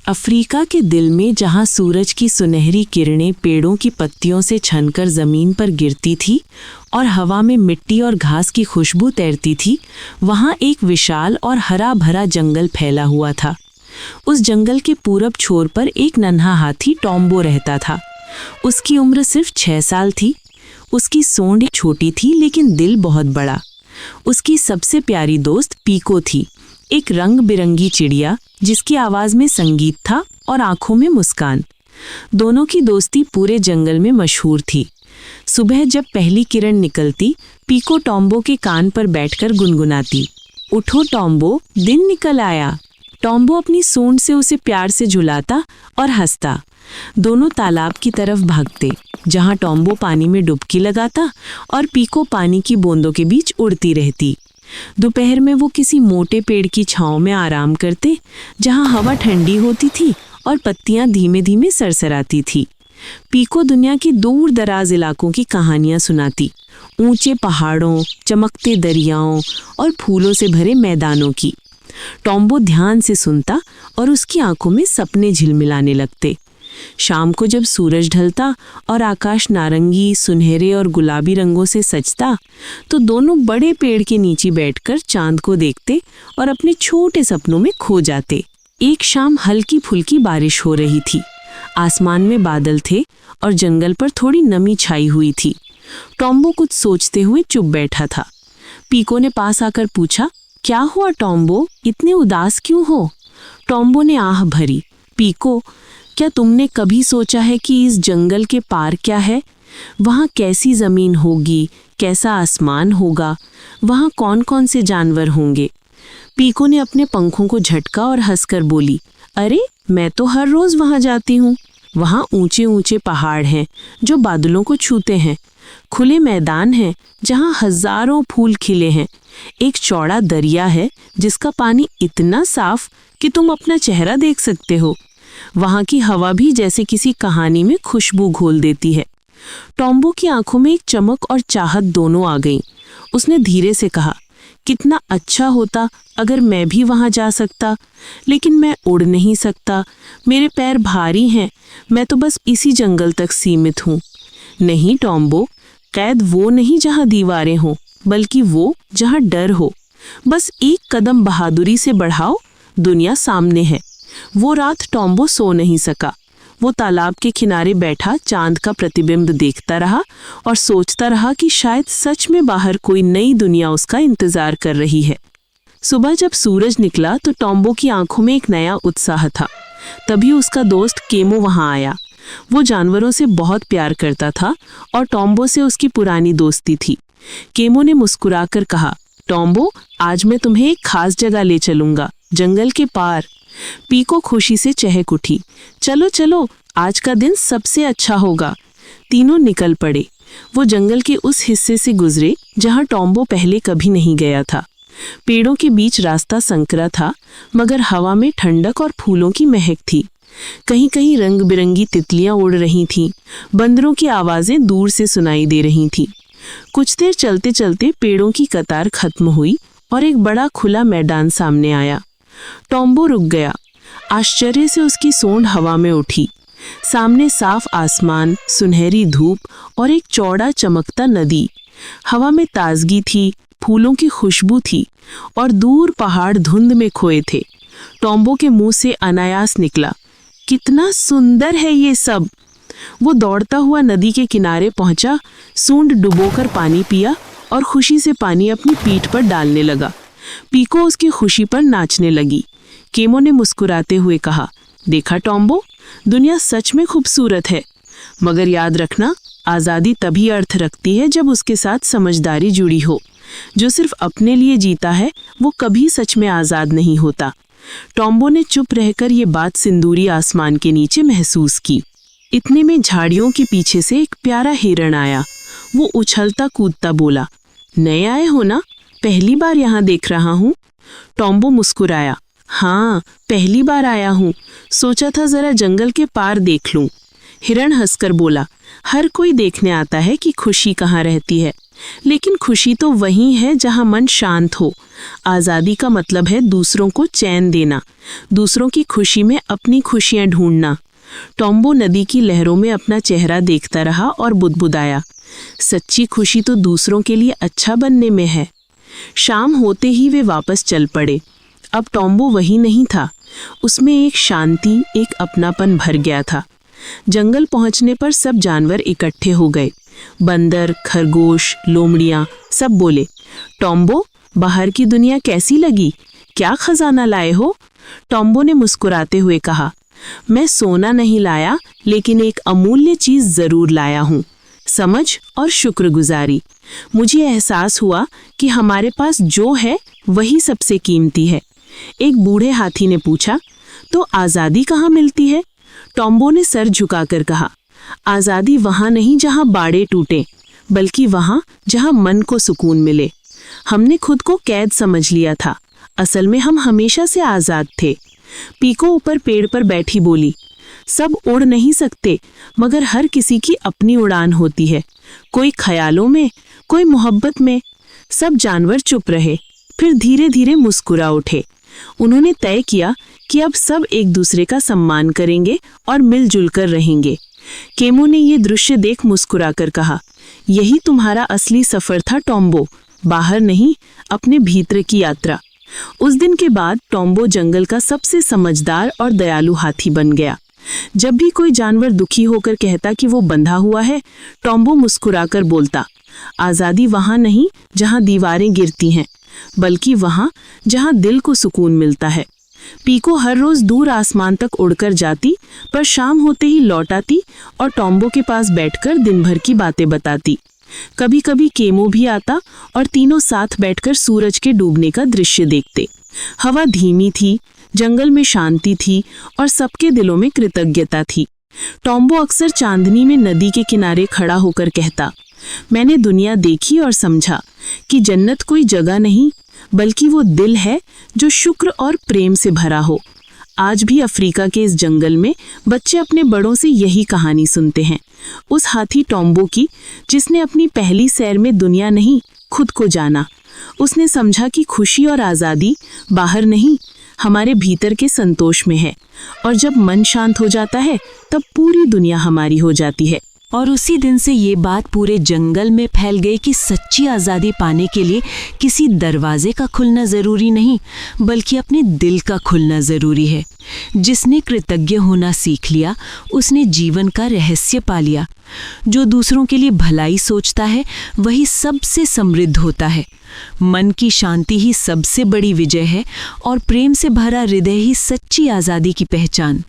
Africa के दिल में जहाँ सूरज की सुनहरी किरणें पेड़ों की पत्तियों से छनकर ज़मीन पर गिरती थी और हवा में मिट्टी और घास की खुशबू तैरती थी, वहाँ एक विशाल और हरा भरा जंगल फैला हुआ था। उस जंगल के पूरब छोर पर एक नन्हा हाथी टॉम्बो रहता था। उसकी उम्र सिर्फ 6 साल थी। उसकी सूंड छोटी थी लेकिन दिल बहुत बड़ा। उसकी सबसे प्यारी दोस्त पीको थी, एक रंग बिरंगी चिड़िया जिसकी आवाज़ में संगीत था और आंखों में मुस्कान। दोनों की दोस्ती पूरे जंगल में मशहूर थी। सुबह जब पहली किरण निकलती, पीको टॉम्बो के कान पर बैठकर गुनगुनाती, उठो टॉम्बो, दिन निकल आया। टॉम्बो अपनी सूंड से उसे प्यार से झुलाता और हंसता। दोनों तालाब की तरफ भागते, जहाँ टॉम्बो पानी में डुबकी लगाता और पीको पानी की बूंदों के बीच उड़ती रहती। दोपहर में वो किसी मोटे पेड़ की छांव में आराम करते, जहाँ हवा ठंडी होती थी और पत्तियां धीमे धीमे सरसराती थी। पीको दुनिया की दूर दराज इलाकों की कहानियां सुनाती, ऊंचे पहाड़ों, चमकते दरियाओं और फूलों से भरे मैदानों की। टॉम्बो ध्यान से सुनता और उसकी आंखों में सपने झिलमिलाने लगते। शाम को जब सूरज ढलता और आकाश नारंगी, सुनहरे और गुलाबी रंगों से सजता, तो दोनों बड़े पेड़ के नीचे बैठकर चांद को देखते और अपने छोटे सपनों में खो जाते। एक शाम हल्की फुल्की बारिश हो रही थी। आसमान में बादल थे और जंगल पर थोड़ी नमी छाई हुई थी। टॉम्बो कुछ सोचते हुए चुप बैठा था। पीको ने पास आकर पूछा, क्या हुआ टॉम्बो, इतने उदास क्यों हो? टॉम्बो ने आह भरी, पीको, क्या तुमने कभी सोचा है कि इस जंगल के पार क्या है? वहाँ कैसी ज़मीन होगी, कैसा आसमान होगा, वहाँ कौन कौन से जानवर होंगे? पीको ने अपने पंखों को झटका और हंसकर बोली, अरे मैं तो हर रोज़ वहाँ जाती हूँ। वहाँ ऊंचे ऊंचे पहाड़ हैं जो बादलों को छूते हैं, खुले मैदान हैं जहाँ हजारों फूल खिले हैं, एक चौड़ा दरिया है जिसका पानी इतना साफ कि तुम अपना चेहरा देख सकते हो। वहाँ की हवा भी जैसे किसी कहानी में खुशबू घोल देती है। टॉम्बो की आंखों में एक चमक और चाहत दोनों आ गईं। उसने धीरे से कहा, कितना अच्छा होता अगर मैं भी वहाँ जा सकता, लेकिन मैं उड़ नहीं सकता, मेरे पैर भारी हैं, मैं तो बस इसी जंगल तक सीमित हूँ। नहीं टॉम्बो, कैद वो नहीं जहाँ दीवारें हों, बल्कि वो जहाँ डर हो। बस एक कदम बहादुरी से बढ़ाओ, दुनिया सामने है। वो रात टॉम्बो सो नहीं सका। वो तालाब के किनारे बैठा चांद का प्रतिबिंब देखता रहा और सोचता रहा कि शायद सच में बाहर कोई नई दुनिया उसका इंतजार कर रही है। सुबह जब सूरज निकला तो टॉम्बो की आंखों में एक नया उत्साह था। तभी उसका दोस्त केमो वहां आया। वो जानवरों से बहुत प्यार करता था और टॉम्बो से उसकी पुरानी दोस्ती थी। केमो ने मुस्कुराकर कहा, टॉम्बो, आज मैं तुम्हें एक खास जगह ले चलूंगा, जंगल के पार। पीको खुशी से चहक उठी, चलो चलो, आज का दिन सबसे अच्छा होगा। तीनों निकल पड़े। वो जंगल के उस हिस्से से गुजरे जहां टॉम्बो पहले कभी नहीं गया था। पेड़ों के बीच रास्ता संकरा था, मगर हवा में ठंडक और फूलों की महक थी। कहीं कहीं रंग बिरंगी तितलियां उड़ रही थीं, बंदरों की आवाजें दूर से सुनाई दे रही थीं। कुछ देर चलते चलते पेड़ों की कतार खत्म हुई और एक बड़ा खुला मैदान सामने आया। टॉम्बो रुक गया। आश्चर्य से उसकी सूंड हवा में उठी। सामने साफ आसमान, सुनहरी धूप और एक चौड़ा चमकता नदी। हवा में ताजगी थी, फूलों की खुशबू थी और दूर पहाड़ धुंध में खोए थे। टॉम्बो के मुंह से अनायास निकला, कितना सुंदर है ये सब। वो दौड़ता हुआ नदी के किनारे पहुंचा, सूंड डुबोकर पानी पिया और खुशी से पानी अपनी पीठ पर डालने लगा। पीको उसकी खुशी पर नाचने लगी। केमो ने मुस्कुराते हुए कहा, देखा टॉम्बो, दुनिया सच में खूबसूरत है, मगर याद रखना, आज़ादी तभी अर्थ रखती है जब उसके साथ समझदारी जुड़ी हो। जो सिर्फ अपने लिए जीता है वो कभी सच में आज़ाद नहीं होता। टॉम्बो ने चुप रहकर ये बात सिंदूरी आसमान के नीचे महसूस की। इतने में झाड़ियों के पीछे से एक प्यारा हिरण आया। वो उछलता कूदता बोला, नए आए हो ना? पहली बार यहाँ देख रहा हूँ। टॉम्बो मुस्कुराया, हाँ, पहली बार आया हूँ, सोचा था जरा जंगल के पार देख लूँ। हिरण हंसकर बोला, हर कोई देखने आता है कि खुशी कहाँ रहती है, लेकिन खुशी तो वही है जहाँ मन शांत हो। आज़ादी का मतलब है दूसरों को चैन देना, दूसरों की खुशी में अपनी खुशियाँ ढूंढना। टॉम्बो नदी की लहरों में अपना चेहरा देखता रहा और बुदबुदाया, सच्ची खुशी तो दूसरों के लिए अच्छा बनने में है। शाम होते ही वे वापस चल पड़े। अब टॉम्बो वही नहीं था, उसमें एक शांति, एक अपनापन भर गया था। जंगल पहुंचने पर सब जानवर इकट्ठे हो गए। बंदर, खरगोश, लोमड़ियाँ सब बोले, टॉम्बो, बाहर की दुनिया कैसी लगी? क्या खजाना लाए हो? टॉम्बो ने मुस्कुराते हुए कहा, मैं सोना नहीं लाया, लेकिन एक अमूल्य चीज जरूर लाया हूँ, समझ और शुक्रगुजारी। मुझे एहसास हुआ कि हमारे पास जो है वही सबसे कीमती है। एक बूढ़े हाथी ने पूछा, तो आज़ादी कहाँ मिलती है? टॉम्बो ने सर झुकाकर कहा, आज़ादी वहाँ नहीं जहाँ बाड़े टूटे, बल्कि वहाँ जहाँ मन को सुकून मिले। हमने खुद को कैद समझ लिया था, असल में हम हमेशा से आज़ाद थे। पीको ऊपर पेड़ पर बैठी बोली, सब उड़ नहीं सकते, मगर हर किसी की अपनी उड़ान होती है, कोई ख्यालों में, कोई मोहब्बत में। सब जानवर चुप रहे, फिर धीरे धीरे मुस्कुरा उठे। उन्होंने तय किया कि अब सब एक दूसरे का सम्मान करेंगे और मिलजुल कर रहेंगे। केमो ने ये दृश्य देख मुस्कुराकर कहा, यही तुम्हारा असली सफर था टॉम्बो, बाहर नहीं, अपने भीतर की यात्रा। उस दिन के बाद टॉम्बो जंगल का सबसे समझदार और दयालु हाथी बन गया। जब भी कोई जानवर दुखी होकर कहता कि वो बंधा हुआ है, टॉम्बो मुस्कुराकर बोलता, आज़ादी वहाँ नहीं जहाँ दीवारें गिरती हैं, बल्कि वहाँ जहाँ दिल को सुकून मिलता है। पीको हर रोज दूर आसमान तक उड़कर जाती, पर शाम होते ही लौट आती और टॉम्बो के पास बैठकर दिन भर की बातें बताती। कभी कभी केमो भी आता और तीनों साथ बैठकर सूरज के डूबने का दृश्य देखते। हवा धीमी थी, जंगल में शांति थी और सबके दिलों में कृतज्ञता थी। टॉम्बो अक्सर चांदनी में नदी के किनारे खड़ा होकर कहता, मैंने दुनिया देखी और समझा कि जन्नत कोई जगह नहीं, बल्कि वो दिल है जो शुक्र और प्रेम से भरा हो। आज भी अफ्रीका के इस जंगल में बच्चे अपने बड़ों से यही कहानी सुनते हैं, उस हाथी टॉम्बो की, जिसने अपनी पहली सैर में दुनिया नहीं, खुद को जाना। उसने समझा कि खुशी और आज़ादी बाहर नहीं, हमारे भीतर के संतोष में है, और जब मन शांत हो जाता है तब पूरी दुनिया हमारी हो जाती है। और उसी दिन से ये बात पूरे जंगल में फैल गई कि सच्ची आज़ादी पाने के लिए किसी दरवाजे का खुलना ज़रूरी नहीं, बल्कि अपने दिल का खुलना ज़रूरी है। जिसने कृतज्ञ होना सीख लिया, उसने जीवन का रहस्य पा लिया। जो दूसरों के लिए भलाई सोचता है, वही सबसे समृद्ध होता है। मन की शांति ही सबसे बड़ी विजय है, और प्रेम से भरा हृदय ही सच्ची आज़ादी की पहचान।